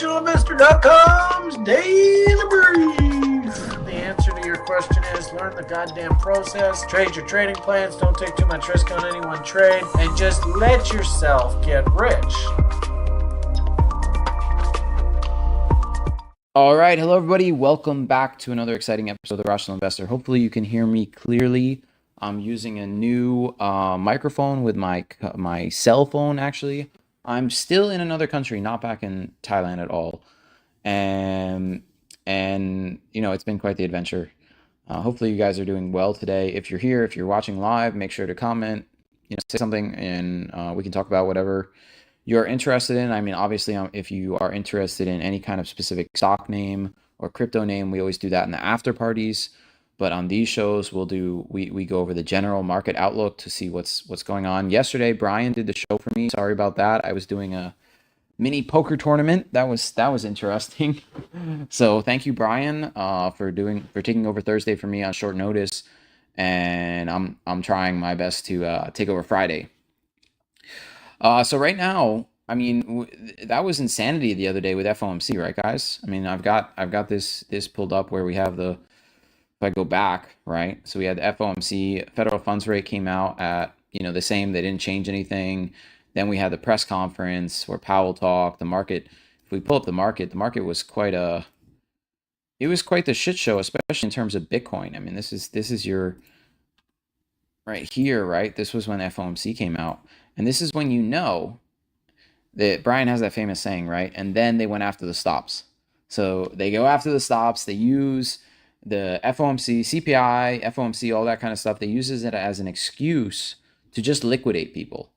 RationalInvestor.com's Daily Brief. The answer to your question is learn the goddamn process, trade your trading plans, don't take too much risk on any one trade, and just let yourself get rich. All right, hello everybody. Welcome back to another exciting episode of The Rational Investor. Hopefully you can hear me clearly. I'm using a new microphone with my cell phone, actually. I'm still in another country, not back in Thailand at all. And you know, it's been quite the adventure. Hopefully you guys are doing well today. If you're here, if you're watching live, make sure to comment, say something, and we can talk about whatever you're interested in. I mean, obviously, if you are interested in any kind of specific stock name or crypto name, we always do that in the after parties. But on these shows, we go over the general market outlook to see what's going on. Yesterday, Brian did the show for me. Sorry about that. I was doing a mini poker tournament. That was interesting. So thank you, Brian, for taking over Thursday for me on short notice. And I'm trying my best to take over Friday. So right now, I mean, that was insanity the other day with FOMC, right, guys? I mean, I've got this pulled up where we have if I go back, right? So we had the FOMC, federal funds rate came out at, the same. They didn't change anything. Then we had the press conference where Powell talked. The market, if we pull up the market was quite the shit show, especially in terms of Bitcoin. I mean, this is your right here, right? This was when FOMC came out. And this is when you know that Brian has that famous saying, right? And then they went after the stops. So they go after the stops. They use the FOMC, CPI, FOMC, all that kind of stuff. They use it as an excuse to just liquidate people.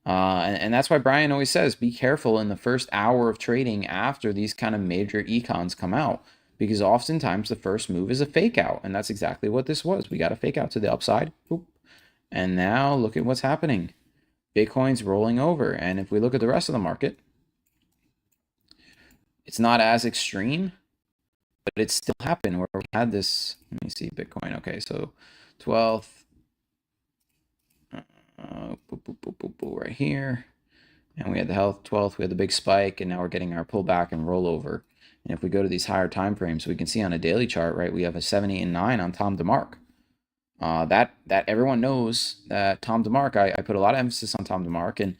And that's why Brian always says, be careful in the first hour of trading after these kind of major econs come out, because oftentimes the first move is a fake out. And that's exactly what this was. We got a fake out to the upside. Boop. And now look at what's happening. Bitcoin's rolling over. And if we look at the rest of the market, it's not as extreme, but it still happened where we had this. Let me see Bitcoin. Okay, so 12th, right here. And we had the health 12th, we had the big spike, and now we're getting our pullback and rollover. And if we go to these higher time frames, we can see on a daily chart, right, we have a 7, 8, and 9 on Tom DeMark. That everyone knows that Tom DeMark, I put a lot of emphasis on Tom DeMark, and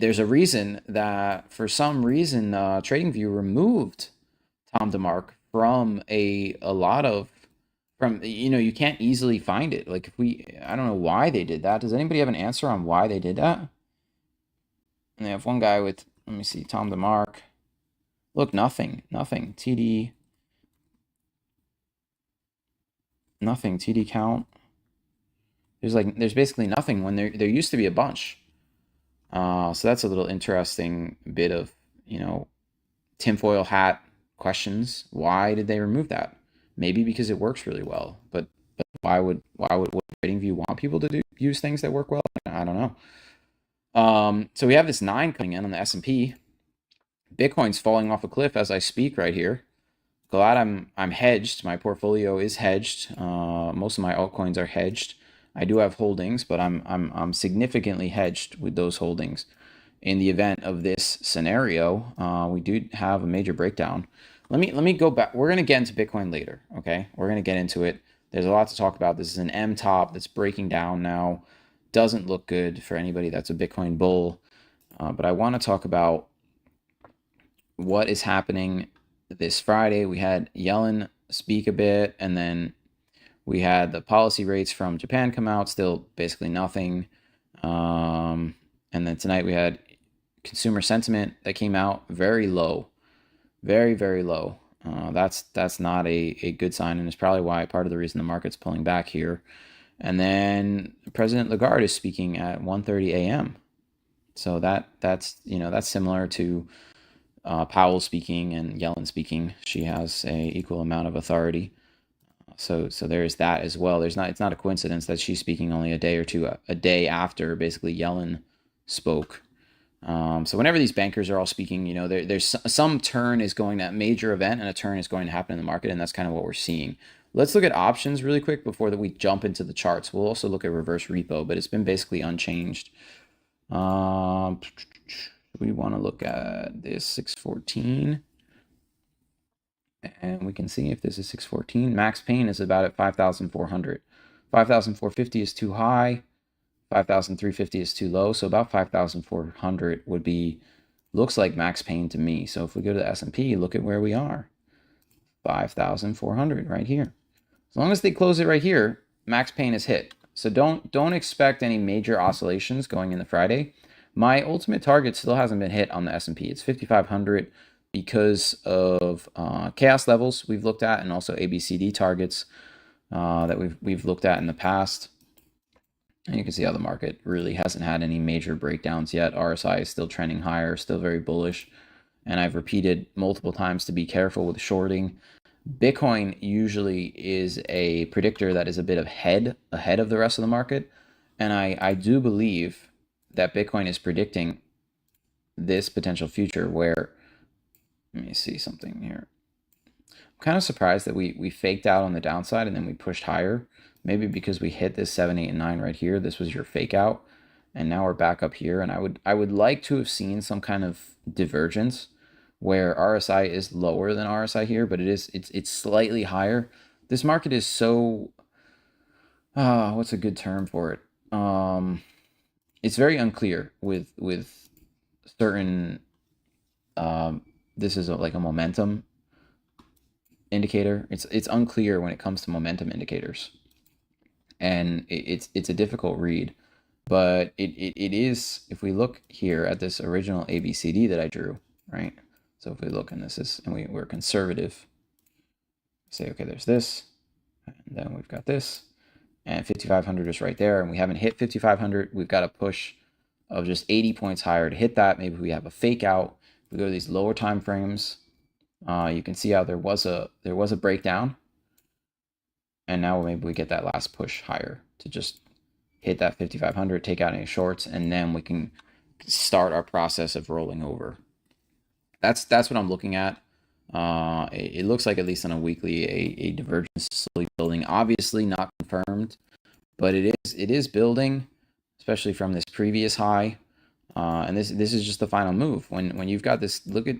there's a reason that for some reason TradingView removed Tom DeMark from you can't easily find it. Like I don't know why they did that. Does anybody have an answer on why they did that? And they have one guy with, let me see, Tom DeMark. Look, nothing, TD. Nothing, TD count. There's basically nothing when there used to be a bunch. So that's a little interesting bit of, tinfoil hat questions. Why did they remove that? Maybe because it works really well, but why would TradingView want people to use things that work well? I don't know. So we have this 9 coming in on the S&P. Bitcoin's falling off a cliff as I speak right here. Glad I'm hedged. My portfolio is hedged. Most of my altcoins are hedged. I do have holdings, but I'm significantly hedged with those holdings. In the event of this scenario, we do have a major breakdown. Let me go back. We're gonna get into Bitcoin later. Okay, we're gonna get into it. There's a lot to talk about. This is an M top that's breaking down now. Doesn't look good for anybody that's a Bitcoin bull. But I want to talk about what is happening this Friday. We had Yellen speak a bit, and then we had the policy rates from Japan come out, still basically nothing. And then tonight we had consumer sentiment that came out very low, very, very low. That's not a good sign, and it's probably why part of the reason the market's pulling back here. And then President Lagarde is speaking at 1:30 a.m. So that's similar to Powell speaking and Yellen speaking. She has a equal amount of authority. So there's that as well. It's not a coincidence that she's speaking only a day after basically Yellen spoke. So whenever these bankers are all speaking, there's some turn is going, that major event, and a turn is going to happen in the market, and that's kind of what we're seeing. Let's look at options really quick before that we jump into the charts. We'll also look at reverse repo, but it's been basically unchanged. So We want to look at this 614. And we can see if this is 614. Max pain is about at 5,400. 5,450 is too high. 5,350 is too low. So about 5,400 would be, looks like max pain to me. So if we go to the S&P, look at where we are. 5,400 right here. As long as they close it right here, max pain is hit. So don't expect any major oscillations going into Friday. My ultimate target still hasn't been hit on the S&P. It's 5,500 because of chaos levels we've looked at, and also ABCD targets that we've looked at in the past. And you can see how the market really hasn't had any major breakdowns yet. RSI is still trending higher, still very bullish. And I've repeated multiple times to be careful with shorting. Bitcoin usually is a predictor that is a bit ahead of the rest of the market. And I do believe that Bitcoin is predicting this potential future where, let me see something here. I'm kind of surprised that we faked out on the downside and then we pushed higher. Maybe because we hit this 7, 8, and 9 right here. This was your fake out. And now we're back up here. And I would like to have seen some kind of divergence where RSI is lower than RSI here, but it's slightly higher. This market is so, what's a good term for it? It's very unclear with certain, this is like a momentum indicator. It's unclear when it comes to momentum indicators. And it's a difficult read, but it is, if we look here at this original ABCD that I drew, right? So if we look, and this is, and we're conservative, say, okay, there's this, and then we've got this, and 5,500 is right there, and we haven't hit 5,500. We've got a push of just 80 points higher to hit that. Maybe we have a fake out. If we go to these lower time frames, you can see how there was a breakdown, and now maybe we get that last push higher to just hit that 5,500, take out any shorts, and then we can start our process of rolling over. That's what I'm looking at. It looks like, at least on a weekly, a divergence is slowly building. Obviously not confirmed, but it is building, especially from this previous high. And this is just the final move. When you've got this, look at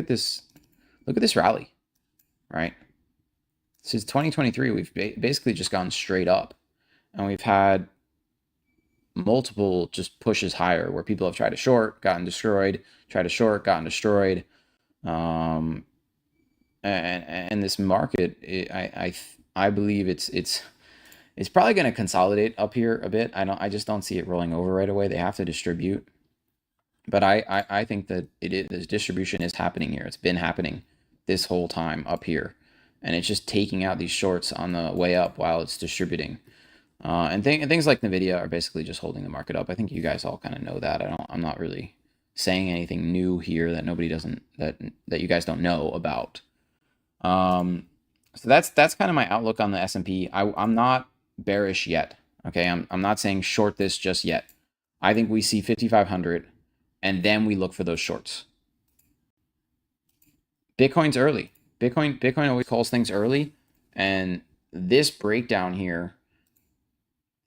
this rally, right? Since 2023, we've basically just gone straight up, and we've had multiple just pushes higher where people have tried to short, gotten destroyed, tried to short, gotten destroyed. And this market, I believe it's probably going to consolidate up here a bit. I just don't see it rolling over right away. They have to distribute, but I think that this distribution is happening here. It's been happening this whole time up here, and it's just taking out these shorts on the way up while it's distributing. And things like NVIDIA are basically just holding the market up. I think you guys all kind of know that. I'm not really saying anything new here that nobody doesn't, that you guys don't know about. So that's kind of my outlook on the S&P. I'm not bearish yet. Okay, I'm not saying short this just yet. I think we see 5,500, and then we look for those shorts. Bitcoin's early. Bitcoin always calls things early, and this breakdown here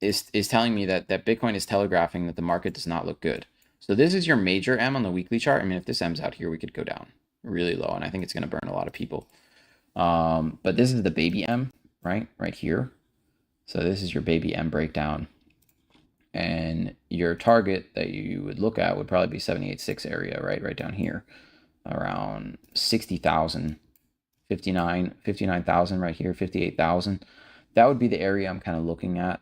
is telling me that Bitcoin is telegraphing that the market does not look good. So this is your major M on the weekly chart. I mean, if this M's out here, we could go down really low, and I think it's going to burn a lot of people. But this is the baby M, right here. So this is your baby M breakdown, and your target that you would look at would probably be 78.6 area, right down here, around 60,000, 59,000 right here, 58,000. That would be the area I'm kind of looking at.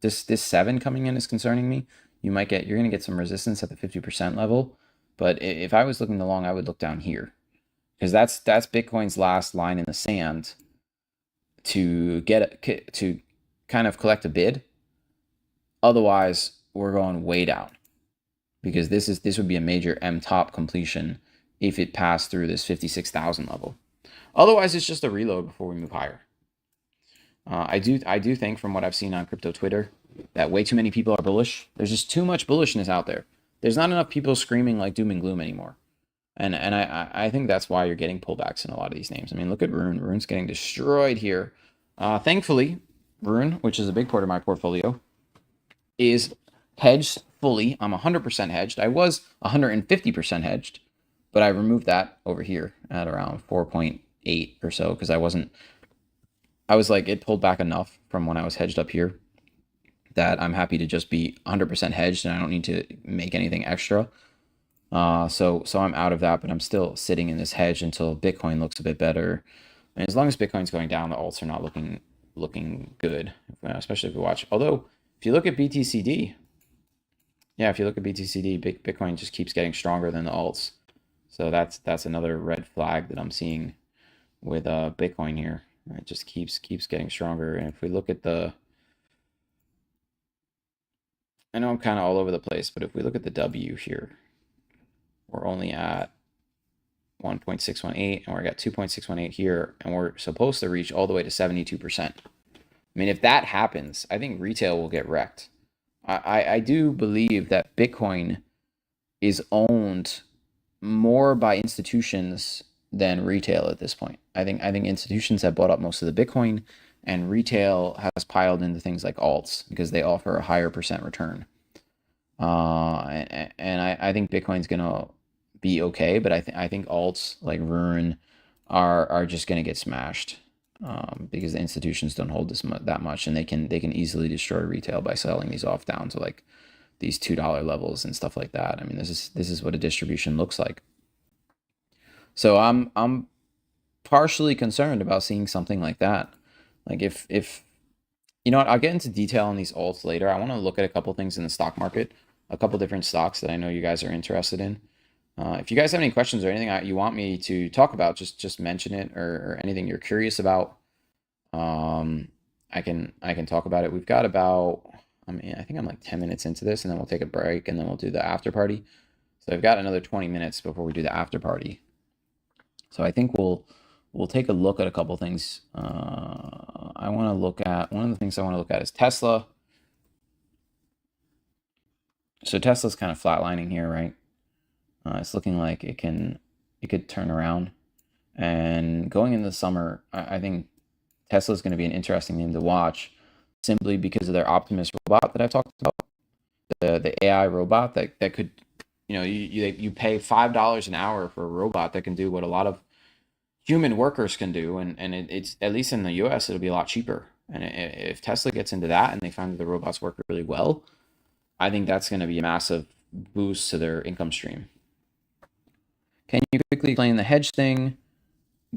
This 7 coming in is concerning me. You're going to get some resistance at the 50% level, but if I was looking long, I would look down here, because that's Bitcoin's last line in the sand to kind of collect a bid. Otherwise, we're going way down, because this would be a major M top completion if it passed through this 56,000 level. Otherwise, it's just a reload before we move higher. I do think, from what I've seen on crypto Twitter, that way too many people are bullish. There's just too much bullishness out there. There's not enough people screaming like doom and gloom anymore. And I think that's why you're getting pullbacks in a lot of these names. I mean, look at Rune. Rune's getting destroyed here. Thankfully, Rune, which is a big part of my portfolio, is hedged fully. I'm 100% hedged. I was 150% hedged, but I removed that over here at around 4.8 or so because I was like, it pulled back enough from when I was hedged up here that I'm happy to just be 100% hedged and I don't need to make anything extra. So I'm out of that, but I'm still sitting in this hedge until Bitcoin looks a bit better. And as long as Bitcoin's going down, the alts are not looking good, especially if you watch. Although if you look at BTCD, yeah, if you look at BTCD, Bitcoin just keeps getting stronger than the alts. So that's another red flag that I'm seeing with Bitcoin here. It just keeps getting stronger. And if we look at I know I'm kind of all over the place, but if we look at the W here, we're only at 1.618 and we're at 2.618 here, and we're supposed to reach all the way to 72%. I mean, if that happens, I think retail will get wrecked. I do believe that Bitcoin is owned more by institutions than retail at this point. I think institutions have bought up most of the Bitcoin, and retail has piled into things like alts because they offer a higher percent return. And I think Bitcoin's gonna be okay, but I think alts like Rune are just gonna get smashed because the institutions don't hold that much, and they can easily destroy retail by selling these off down to like these $2 levels and stuff like that. I mean, this is what a distribution looks like. So I'm partially concerned about seeing something like that. Like if you know what, I'll get into detail on these alts later. I want to look at a couple things in the stock market, a couple different stocks that I know you guys are interested in. If you guys have any questions or anything you want me to talk about, just mention it, or anything you're curious about. I can talk about it. We've got about, I mean, I think I'm like 10 minutes into this, and then we'll take a break, and then we'll do the after party. So I've got another 20 minutes before we do the after party. So I think we'll take a look at a couple things. I want to look at, one of the things I want to look at is Tesla. So Tesla's kind of flatlining here, right? It's looking like it could turn around. And going into the summer, I think Tesla is going to be an interesting name to watch, simply because of their Optimus robot that I talked about, the AI robot that could, you know, you pay $5 an hour for a robot that can do what a lot of human workers can do, and it's, at least in the US, it'll be a lot cheaper. And if Tesla gets into that and they find that the robots work really well, I think that's going to be a massive boost to their income stream. Can you quickly explain the hedge thing?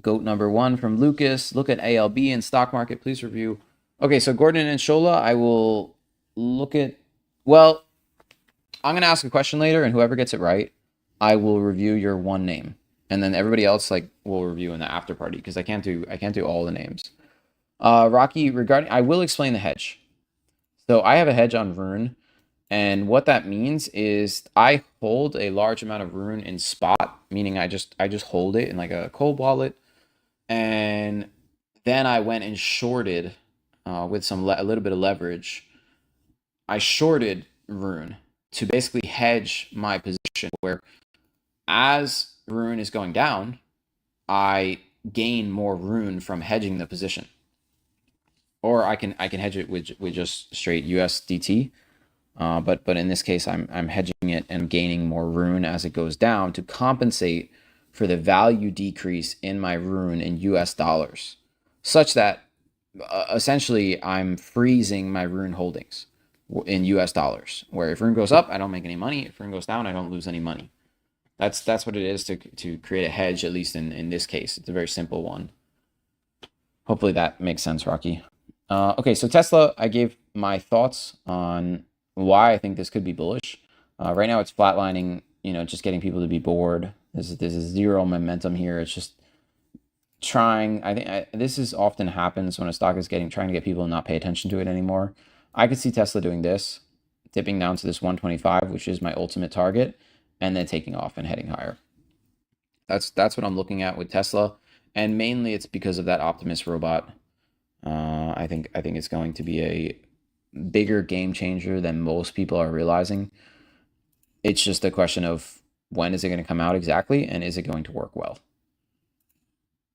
GOAT number 1 from Lucas. Look at ALB and stock market. Please review. Okay, so Gordon and Shola, I will look at, well, I'm going to ask a question later, and whoever gets it right, I will review your one name. And then everybody else will review in the after party, because I can't do all the names. Rocky, I will explain the hedge. So I have a hedge on Rune, and what that means is I hold a large amount of Rune in spot, meaning I just hold it in like a cold wallet, and then I went and shorted with a little bit of leverage. I shorted Rune to basically hedge my position, where as Rune is going down, I gain more Rune from hedging the position. Or I can hedge it with just straight USDT. But in this case, I'm hedging it and gaining more Rune as it goes down to compensate for the value decrease in my Rune in US dollars, such that essentially I'm freezing my Rune holdings in US dollars, where if Rune goes up, I don't make any money. If Rune goes down, I don't lose any money. That's what it is to create a hedge, at least in this case. It's a very simple one. Hopefully that makes sense, Rocky. Okay, so Tesla, I gave my thoughts on why I think this could be bullish. Right now it's flatlining, just getting people to be bored. There's zero momentum here. It's just trying. This is often happens when a stock is trying to get people to not pay attention to it anymore. I could see Tesla doing this, dipping down to this 125, which is my ultimate target, and then taking off and heading higher. That's what I'm looking at with Tesla, and mainly it's because of that Optimus robot. I think it's going to be a bigger game changer than most people are realizing. It's just a question of when is it going to come out exactly, and is it going to work well?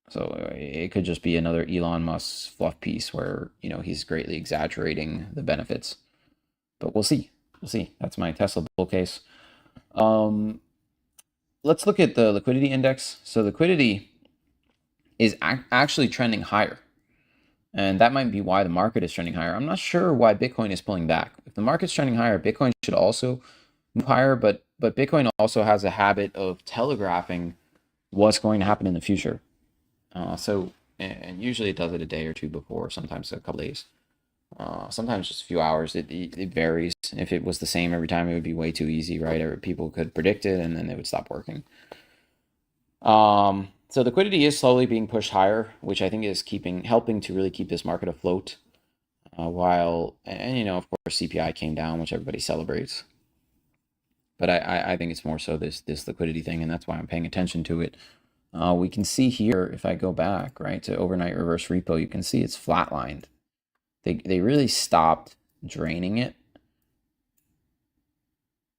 So it could just be another Elon Musk fluff piece where he's greatly exaggerating the benefits, but we'll see. we'll see. That's my Tesla bull case. Let's look at the liquidity index. So liquidity is actually trending higher. And that might be why the market is trending higher. I'm not sure why Bitcoin is pulling back. If the market's trending higher, Bitcoin should also move higher, but Bitcoin also has a habit of telegraphing what's going to happen in the future. And usually it does it a day or two before, sometimes a couple days, sometimes just a few hours. It varies. If it was the same every time, it would be way too easy, right? Or people could predict it and then they would stop working. So liquidity is slowly being pushed higher, which I think is helping to really keep this market afloat. And of course, CPI came down, which everybody celebrates. But I think it's more so this liquidity thing, and that's why I'm paying attention to it. We can see here, if I go back, right, to overnight reverse repo, you can see it's flatlined. They really stopped draining it.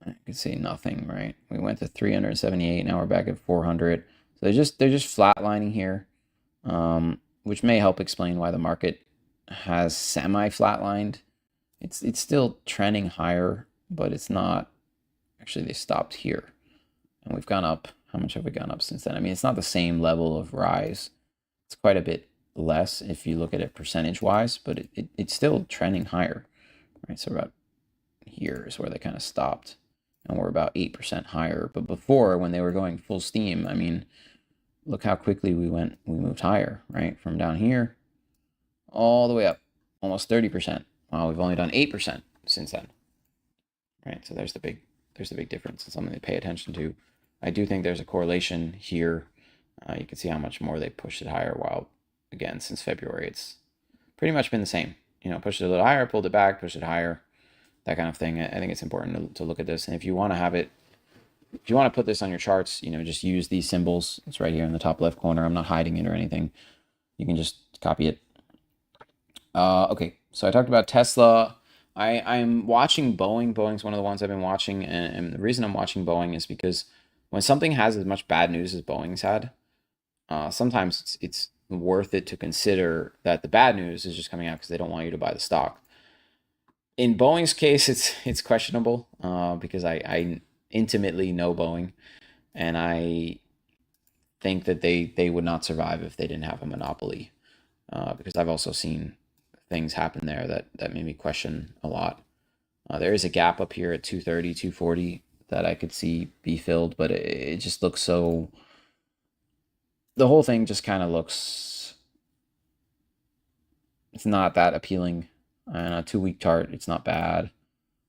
I can see nothing, right? We went to 378, now we're back at 400. So they're just flatlining here, which may help explain why the market has semi-flatlined. It's still trending higher, but it's not. Actually, they stopped here, and we've gone up. How much have we gone up since then? I mean, it's not the same level of rise. It's quite a bit less if you look at it percentage-wise, but it's still trending higher, right? So about here is where they kind of stopped, and we're about 8% higher. But before, when they were going full steam, I mean, look how quickly we moved higher, right? From down here all the way up, almost 30%. Wow, we've only done 8% since then, right? So there's the big difference. It's something to pay attention to. I do think there's a correlation here. You can see how much more they pushed it higher, while again, since February, it's pretty much been the same. Pushed it a little higher, pulled it back, pushed it higher, that kind of thing. I think it's important to look at this. And if you want to have it, if you want to put this on your charts, just use these symbols. It's right here in the top left corner. I'm not hiding it or anything. You can just copy it. Okay, so I talked about Tesla. I'm watching Boeing. Boeing's one of the ones I've been watching, and the reason I'm watching Boeing is because when something has as much bad news as Boeing's had, sometimes it's worth it to consider that the bad news is just coming out because they don't want you to buy the stock. In Boeing's case, it's questionable because I intimately know Boeing, and I think that they would not survive if they didn't have a monopoly, because I've also seen things happen there that made me question a lot. There is a gap up here at 230, 240 that I could see be filled, but it just looks so, the whole thing just kind of looks, it's not that appealing. On a 2-week chart, it's not bad.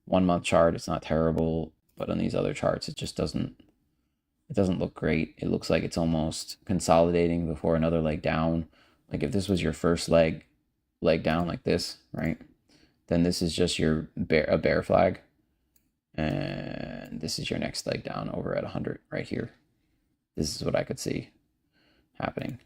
1-month chart, it's not terrible, but on these other charts, it just doesn't look great. It looks like it's almost consolidating before another leg down. Like if this was your first leg down like this, right? Then this is just a bear flag. And this is your next leg down over at 100 right here. This is what I could see happening.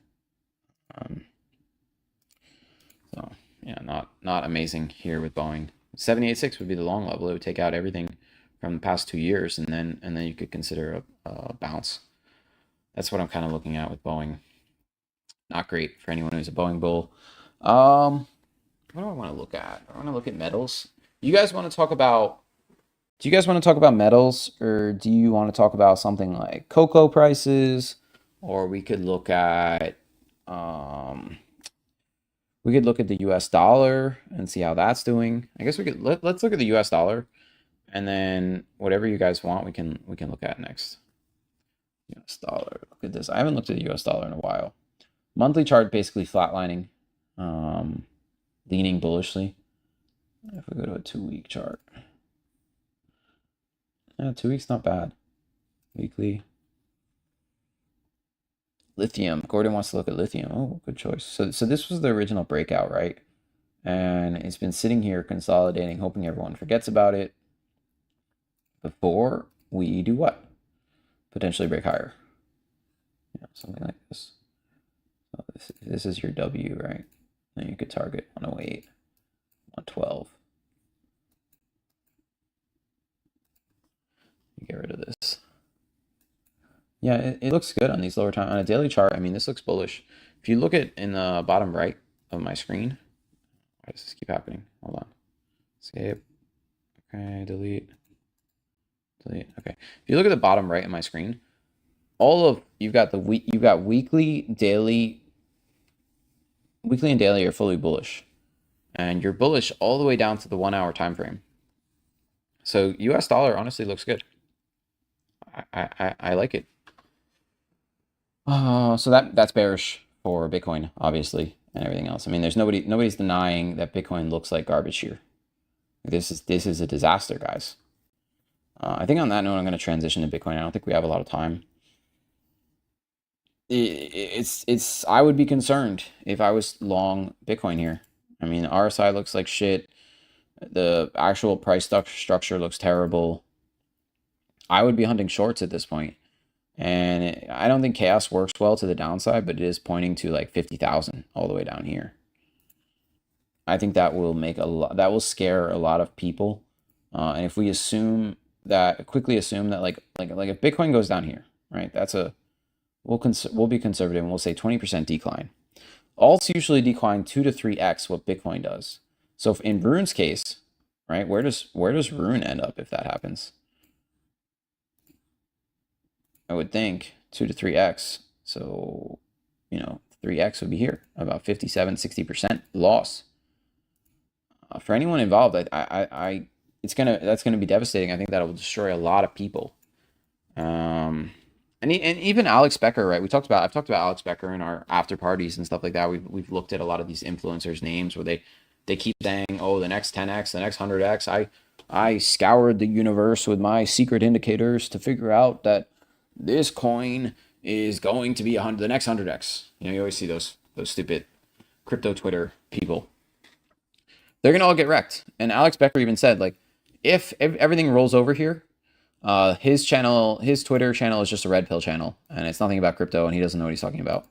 So yeah, not amazing here with Boeing. 78.6 would be the long level. It would take out everything from the past 2 years, and then you could consider a bounce. That's what I'm kind of looking at with Boeing. Not great for anyone who's a Boeing bull. What do I want to look at? I want to look at metals. Do you guys want to talk about metals, or do you want to talk about something like cocoa prices? Or we could look at the US dollar and see how that's doing. I guess we could let's look at the US dollar, and then whatever you guys want, we can look at next. US dollar. Look at this. I haven't looked at the US dollar in a while. Monthly chart basically flatlining, leaning bullishly. If we go to a 2-week chart, 2 weeks not bad. Weekly. Lithium. Gordon wants to look at lithium. Oh, good choice. So this was the original breakout, right? And it's been sitting here consolidating, hoping everyone forgets about it before we do what? Potentially break higher. Something like this. So this is your W, right? And you could target 108, 112. Get rid of this. Yeah, it looks good on these lower time. On a daily chart, I mean, this looks bullish. If you look at in the bottom right of my screen, why does this keep happening? Hold on. Escape. Okay, delete. delete. Okay. If you look at the bottom right of my screen, you've got weekly, daily. Weekly and daily are fully bullish, and you're bullish all the way down to the 1 hour time frame. So US dollar honestly looks good. I like it. So that's bearish for Bitcoin, obviously, and everything else. I mean, nobody's denying that Bitcoin looks like garbage here. This is a disaster, guys. I think on that note, I'm going to transition to Bitcoin. I don't think we have a lot of time. I would be concerned if I was long Bitcoin here. I mean, RSI looks like shit. The actual price structure looks terrible. I would be hunting shorts at this point. And I don't think chaos works well to the downside, but it is pointing to like 50,000 all the way down here. I think that will that will scare a lot of people. And if we quickly assume that like if Bitcoin goes down here, right? We'll be conservative and we'll say 20% decline. Alts usually decline 2 to 3x what Bitcoin does. So if in Rune's case, right, where does Rune end up if that happens? I would think 2 to 3x. So, 3x would be here, about 57, 60% loss. For anyone involved, that's gonna be devastating. I think that will destroy a lot of people. And even Alex Becker, right? I've talked about Alex Becker in our after parties and stuff like that. We've looked at a lot of these influencers' names where they keep saying, oh, the next 10x, the next 100x. I scoured the universe with my secret indicators to figure out that this coin is going to be the next 100x. You always see those stupid crypto Twitter people. They're gonna all get wrecked. And Alex Becker even said, like, if everything rolls over here, his Twitter channel is just a red pill channel, and it's nothing about crypto, and he doesn't know what he's talking about.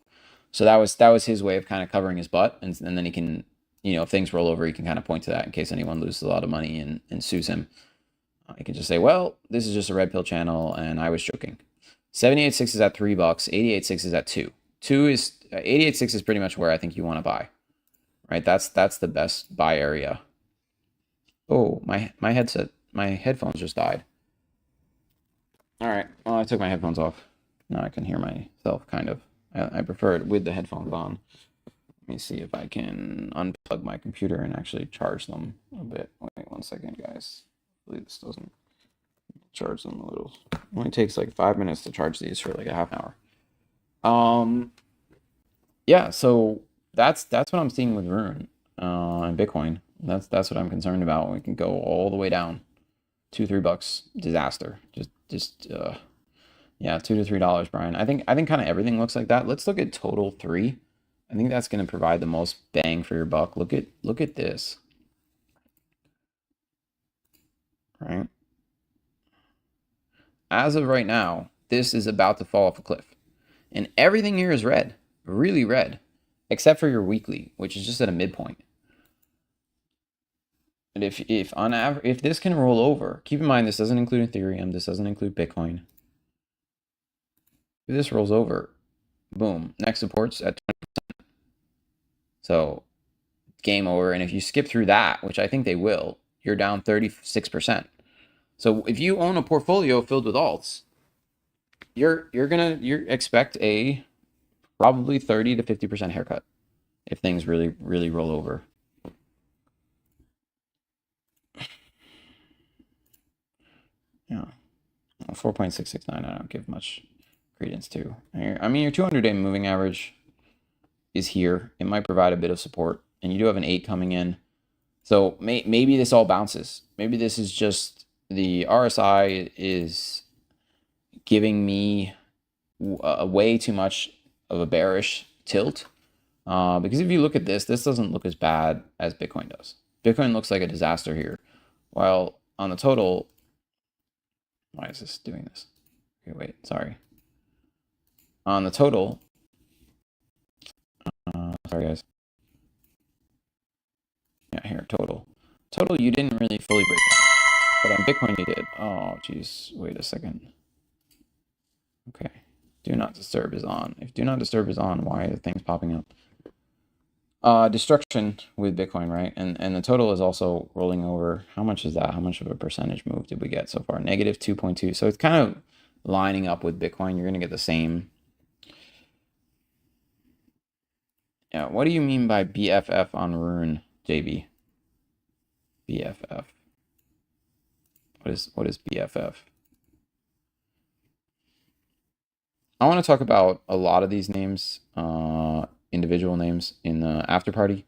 So that was his way of kind of covering his butt, and then he can, if things roll over, he can kind of point to that in case anyone loses a lot of money and sues him. He can just say, well, this is just a red pill channel, and I was joking. 78.6 is at $3. 88.6 is at 2. 88.6 is pretty much where I think you want to buy. Right? That's the best buy area. Oh, my headphones just died. All right. Well, I took my headphones off. Now I can hear myself kind of. I prefer it with the headphones on. Let me see if I can unplug my computer and actually charge them a bit. Wait 1 second, guys. Hopefully this doesn't charge them a little. It only takes like 5 minutes to charge these for like a half an hour. Yeah, so that's what I'm seeing with Rune and Bitcoin. That's what I'm concerned about. We can go all the way down $2-3 disaster. Yeah, $2 to $3, Brian. I think kind of everything looks like that. Let's look at total 3. I think that's going to provide the most bang for your buck. Look at this. Right? As of right now, this is about to fall off a cliff. And everything here is red, really red, except for your weekly, which is just at a midpoint. And if on average, if this can roll over, keep in mind this doesn't include Ethereum, this doesn't include Bitcoin. If this rolls over, boom, next support's at 20%. So game over. And if you skip through that, which I think they will, you're down 36%. So if you own a portfolio filled with alts, you expect a probably 30 to 50% haircut if things really, really roll over. Yeah, 4.669. I don't give much credence to. I mean, your 200-day moving average is here. It might provide a bit of support, and you do have an 8 coming in. So maybe this all bounces. Maybe this is just the RSI is giving me a way too much of a bearish tilt. Because if you look at this doesn't look as bad as Bitcoin does. Bitcoin looks like a disaster here. While on the total, why is this doing this? Okay, wait, sorry. On the total, sorry guys. Yeah, here, total. Total, you didn't really fully break down. But on Bitcoin, you did. Oh, geez, wait a second. Okay, do not disturb is on. If do not disturb is on, why are the things popping up? Destruction with Bitcoin, right? And the total is also rolling over. How much is that? How much of a percentage move did we get so far? Negative 2.2. So it's kind of lining up with Bitcoin. You're going to get the same. Yeah. What do you mean by BFF on Rune, JB? BFF. What is BFF? I want to talk about a lot of these names, individual names in the Afterparty.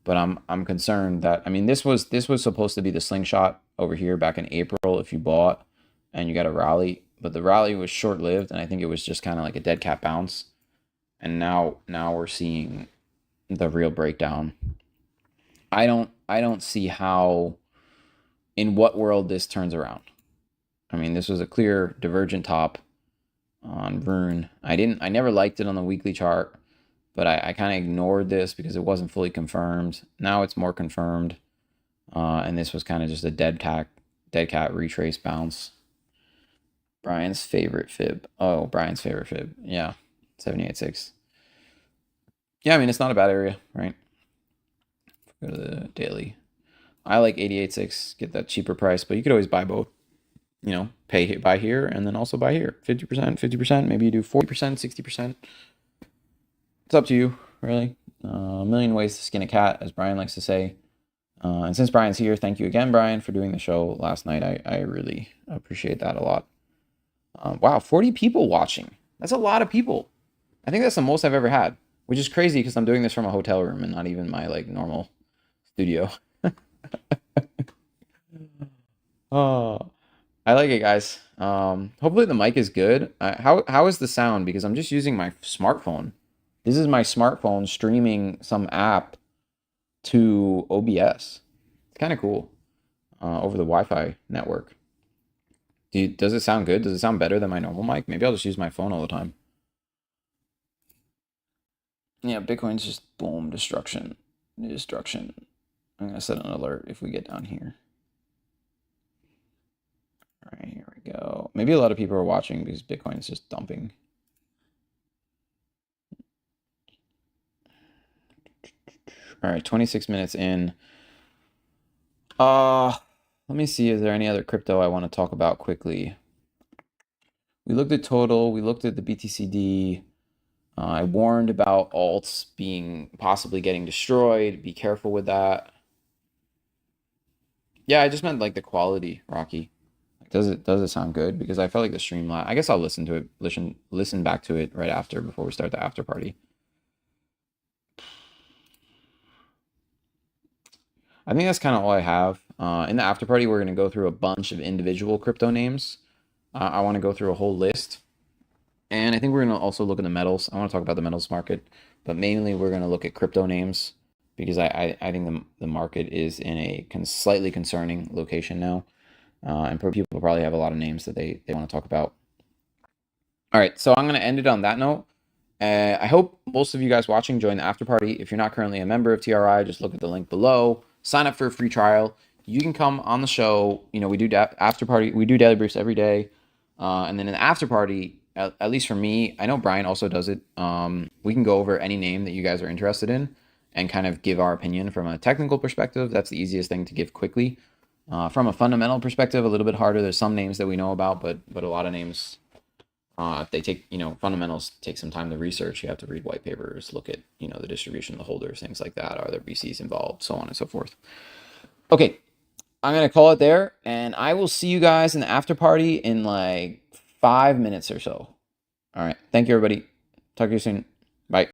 But I'm concerned that, I mean, this was supposed to be the slingshot over here back in April if you bought and you got a rally, but the rally was short-lived, and I think it was just kind of like a dead cat bounce. And now we're seeing the real breakdown. I don't see how, in what world this turns around. I mean, this was a clear divergent top on Rune. I never liked it on the weekly chart, but I kind of ignored this because it wasn't fully confirmed. Now it's more confirmed. And this was kind of just a dead cat retrace bounce. Brian's favorite fib. Oh, Brian's favorite fib. Yeah, 78.6. Yeah, I mean, it's not a bad area, right? Go to the daily. I like 88.6, get that cheaper price, but you could always buy both. You know, buy here and then also buy here. 50%, maybe you do 40%, 60%. It's up to you, really. A million ways to skin a cat, as Brian likes to say. And since Brian's here, thank you again, Brian, for doing the show last night. I really appreciate that a lot. Wow, 40 people watching. That's a lot of people. I think that's the most I've ever had, which is crazy because I'm doing this from a hotel room and not even my like normal studio. Oh, I like it, guys. Hopefully the mic is good. How is the sound? Because I'm just using my smartphone. This is my smartphone streaming some app to OBS. It's kind of cool over the Wi-Fi network. Does it sound good? Does it sound better than my normal mic? Maybe I'll just use my phone all the time. Yeah, Bitcoin's just boom, destruction. I'm going to set an alert if we get down here. All right, here we go. Maybe a lot of people are watching because Bitcoin is just dumping. All right, 26 minutes in. Let me see. Is there any other crypto I want to talk about quickly? We looked at total. We looked at the BTCD. I warned about alts possibly getting destroyed. Be careful with that. Yeah, I just meant like the quality, Rocky. Does it sound good? Because I felt like the stream I guess I'll listen to it, listen back to it right after before we start the after party. I think that's kind of all I have. In the after party, we're going to go through a bunch of individual crypto names. I want to go through a whole list. And I think we're going to also look at the metals. I want to talk about the metals market, but mainly we're going to look at crypto names because I think the market is in a slightly concerning location now. And people probably have a lot of names that they want to talk about. All right, so I'm going to end it on that note. I hope most of you guys watching join the after party. If you're not currently a member of TRI, just look at the link below. Sign up for a free trial. You can come on the show. You know, we do after party. We do daily briefs every day. And then in the after party, at least for me, I know Brian also does it. We can go over any name that you guys are interested in and kind of give our opinion from a technical perspective. That's the easiest thing to give quickly. From a fundamental perspective, a little bit harder. There's some names that we know about, but a lot of names, they take, fundamentals take some time to research. You have to read white papers, look at, the distribution of the holders, things like that. Are there VCs involved, so on and so forth. Okay, I'm going to call it there, and I will see you guys in the after party in like 5 minutes or so. All right, thank you, everybody. Talk to you soon.